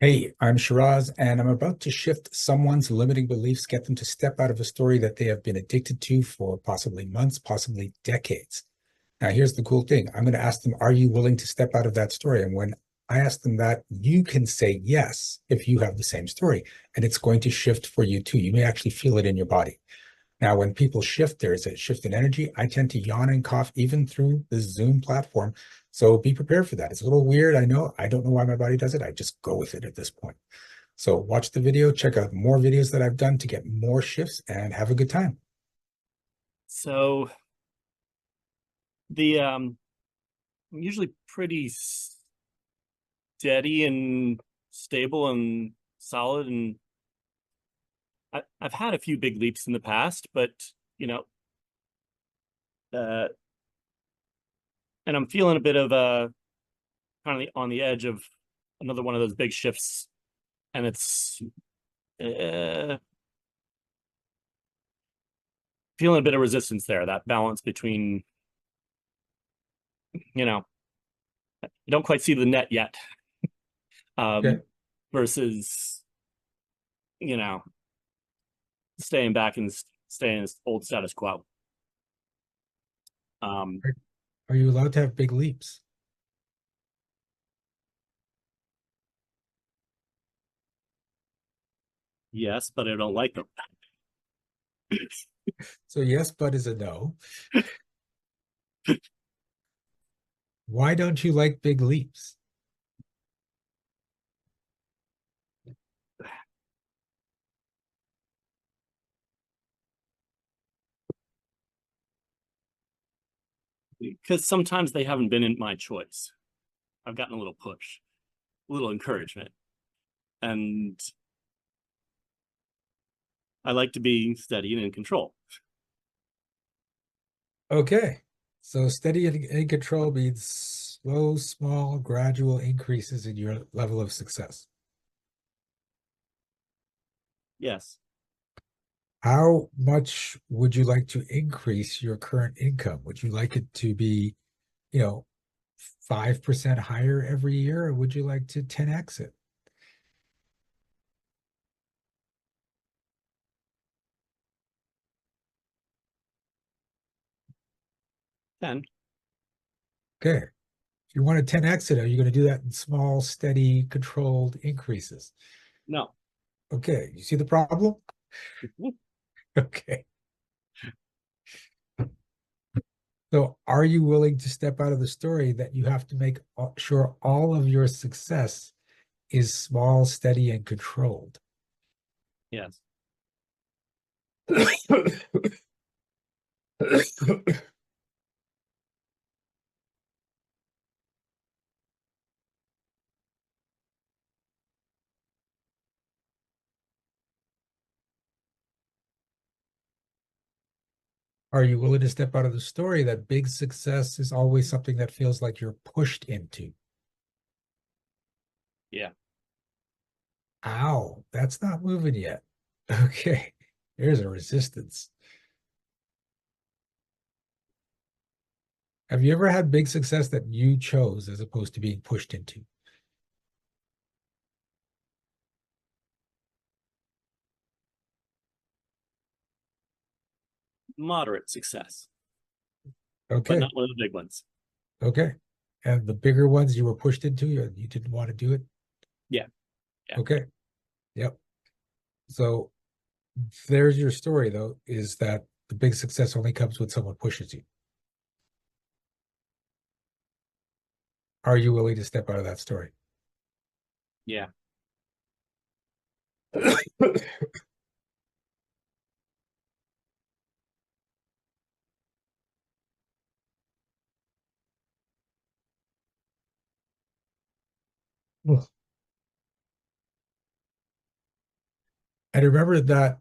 Hey, I'm Shiraz, and I'm about to shift someone's limiting beliefs, get them to step out of a story that they have been addicted to for possibly months, possibly decades. Now, here's the cool thing. I'm going to ask them, are you willing to step out of that story? And when I ask them that, you can say yes if you have the same story, and it's going to shift for you too. You may actually feel it in your body. Now, when people shift, there is a shift in energy. I tend to yawn and cough even through the Zoom platform. So be prepared for that. It's a little weird. I know. I don't know why my body does it. I just go with it at this point. So watch the video, check out more videos that I've done to get more shifts and have a good time. So the I'm usually pretty steady and stable and solid, and I've had a few big leaps in the past, but you know, uh, and I'm feeling a bit of kind of on the edge of another one of those big shifts, and it's uh, feeling a bit of resistance there. That balance between you know, you don't quite see the net yet, Okay. versus you know, staying back and staying in old status quo. Um, Are you allowed to have big leaps? yes, but I don't like them. So yes, but is a no. Why don't you like big leaps? Because sometimes they haven't been in my choice. I've gotten a little push, a little encouragement, and I like to be steady and in control. Okay. So steady and in control means slow, small, gradual increases in your level of success. Yes. How much would you like to increase your current income? Would you like it to be, you know, 5% higher every year, or would you like to 10x it? And Okay. If you want to 10x it, are you going to do that in small, steady, controlled increases? no. Okay. You see the problem? Okay. So are you willing to step out of the story that you have to make sure all of your success is small, steady, and controlled? Yes. Are you willing to step out of the story that big success is always something that feels like you're pushed into? Yeah. Ow, that's not moving yet. Okay, there's a resistance. Have you ever had big success that you chose as opposed to being pushed into? Moderate success, but Okay, not one of the big ones. okay. And the bigger ones you were pushed into, you didn't want to do it? Yeah. Yeah. Okay, yep. So there's your story, though, is that the big success only comes when someone pushes you. Are you willing to step out of that story? Yeah. And remember that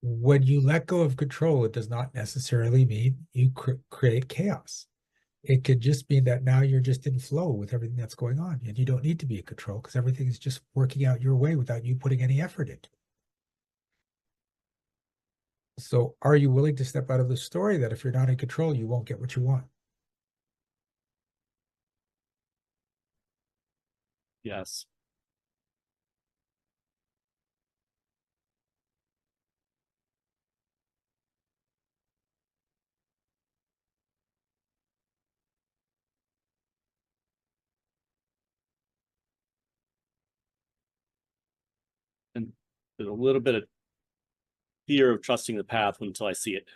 when you let go of control, it does not necessarily mean you create chaos. It could just mean that now you're just in flow with everything that's going on, and you don't need to be in control because everything is just working out your way without you putting any effort into it. So, are you willing to step out of the story that if you're not in control, you won't get what you want? Yes. there's a little bit of fear of trusting the path until I see it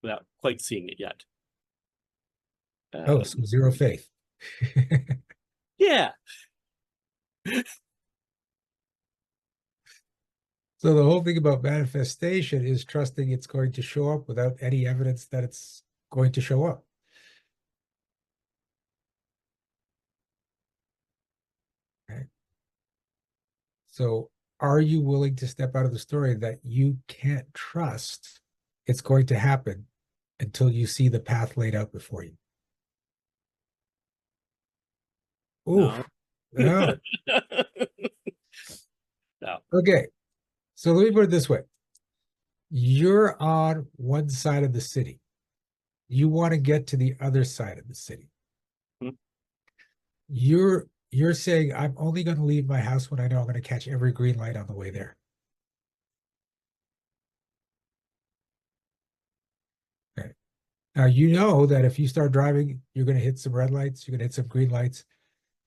without quite seeing it yet. Oh, so zero faith. Yeah. So the whole thing about manifestation is trusting it's going to show up without any evidence that it's going to show up. Okay. So are you willing to step out of the story that you can't trust it's going to happen until you see the path laid out before you? No. Oof. No. No. Okay. So let me put it this way. You're on one side of the city. You want to get to the other side of the city. Hmm. You're saying, I'm only going to leave my house when I know I'm going to catch every green light on the way there. Okay. Now, you know that if you start driving, you're going to hit some red lights, you're going to hit some green lights.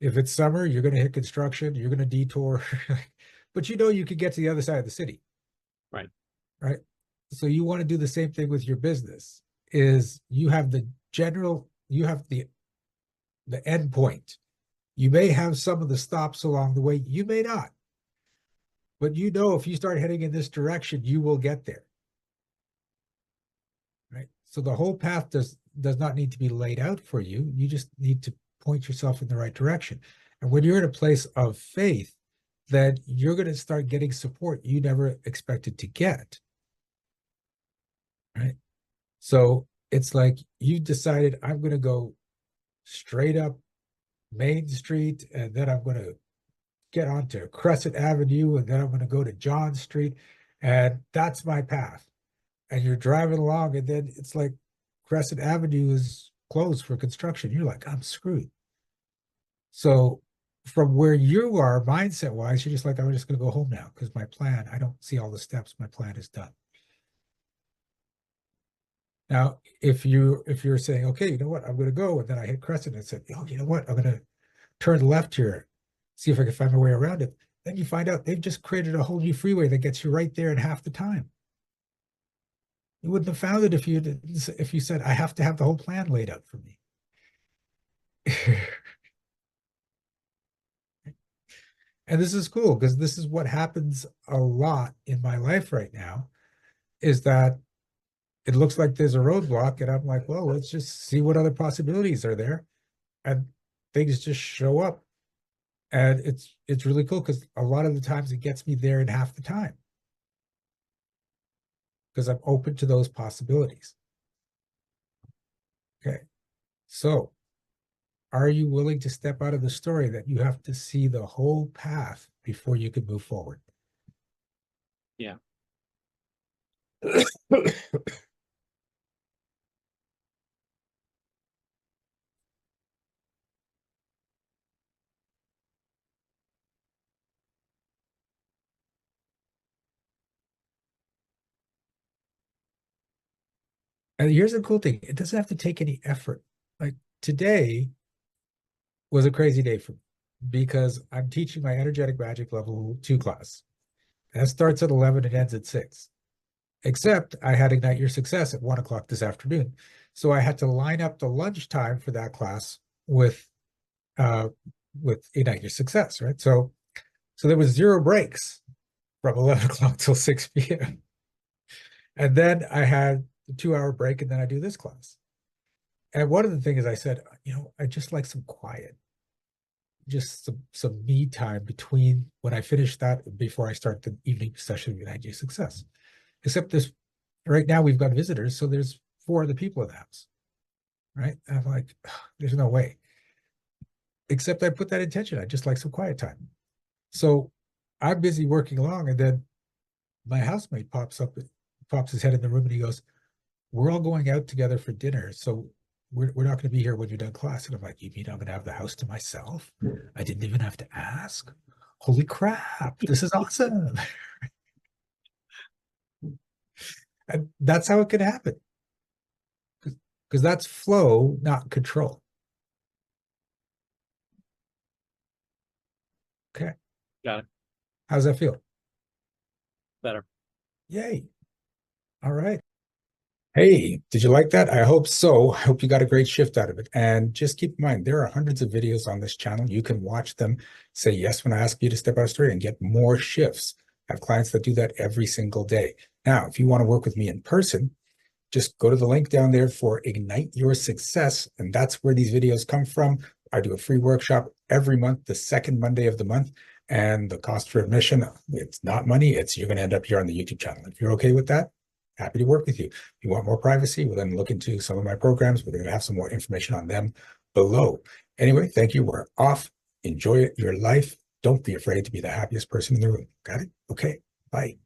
If it's summer, you're going to hit construction, you're going to detour. But you know you can get to the other side of the city. Right. Right. So you want to do the same thing with your business, is you have the general, you have the end point. You may have some of the stops along the way, you may not. But you know if you start heading in this direction, you will get there. Right? So the whole path does not need to be laid out for you. You just need to point yourself in the right direction. And when you're in a place of faith, then you're going to start getting support you never expected to get. Right? So it's like you decided, I'm going to go straight up Main Street, and then I'm going to get onto Crescent Avenue, and then I'm going to go to John Street, and that's my path. And you're driving along, and then it's like Crescent Avenue is closed for construction. You're like, I'm screwed. So from where you are, mindset wise, you're just like, I'm just going to go home now because my plan, I don't see all the steps. My plan is done. Now, if you're saying, okay, you know what, I'm going to go, and then I hit Crescent and said, oh, you know what, I'm going to turn left here, see if I can find my way around it. Then you find out they've just created a whole new freeway that gets you right there in half the time. You wouldn't have found it if you said, I have to have the whole plan laid out for me. And this is cool because this is what happens a lot in my life right now, is that it looks like there's a roadblock, and I'm like, well, let's just see what other possibilities are there. And things just show up. And it's really cool because a lot of the times it gets me there in half the time because I'm open to those possibilities. Okay. So are you willing to step out of the story that you have to see the whole path before you can move forward? Yeah. And here's the cool thing. It doesn't have to take any effort. Like today was a crazy day for me because I'm teaching my energetic magic level 2 class. That starts at 11 and ends at 6. Except I had Ignite Your Success at 1 o'clock this afternoon. So I had to line up the lunchtime for that class with Ignite Your Success, right? So there was 0 breaks from 11 o'clock till 6 p.m. And then I had the 2-hour break, and then I do this class. And one of the things I said, I just like some quiet, just some me time between when I finish that before I start the evening session of Ignite Your Success. Except this, right now we've got visitors, so there's 4 other people in the house, right? And I'm like, there's no way. Except I put that intention. I just like some quiet time. So I'm busy working along, and then my housemate pops his head in the room, and he goes, we're all going out together for dinner, so we're not going to be here when you're done class. And I'm like, you mean I'm going to have the house to myself? I didn't even have to ask. Holy crap, this is awesome. And that's how it can happen. Because that's flow, not control. Okay. Got it. How's that feel? better. Yay. All right. Hey, did you like that? I hope so. I hope you got a great shift out of it. And just keep in mind, there are hundreds of videos on this channel. You can watch them, say yes when I ask you to step out straight, and get more shifts. I have clients that do that every single day. Now, if you want to work with me in person, just go to the link down there for Ignite Your Success. And that's where these videos come from. I do a free workshop every month, the second Monday of the month. And the cost for admission, it's not money. It's you're going to end up here on the YouTube channel. If you're okay with that, happy to work with you. If you want more privacy, we'll then look into some of my programs. We're going to have some more information on them below. Anyway, thank you. We're off. Enjoy your life. Don't be afraid to be the happiest person in the room. Got it? Okay. Bye.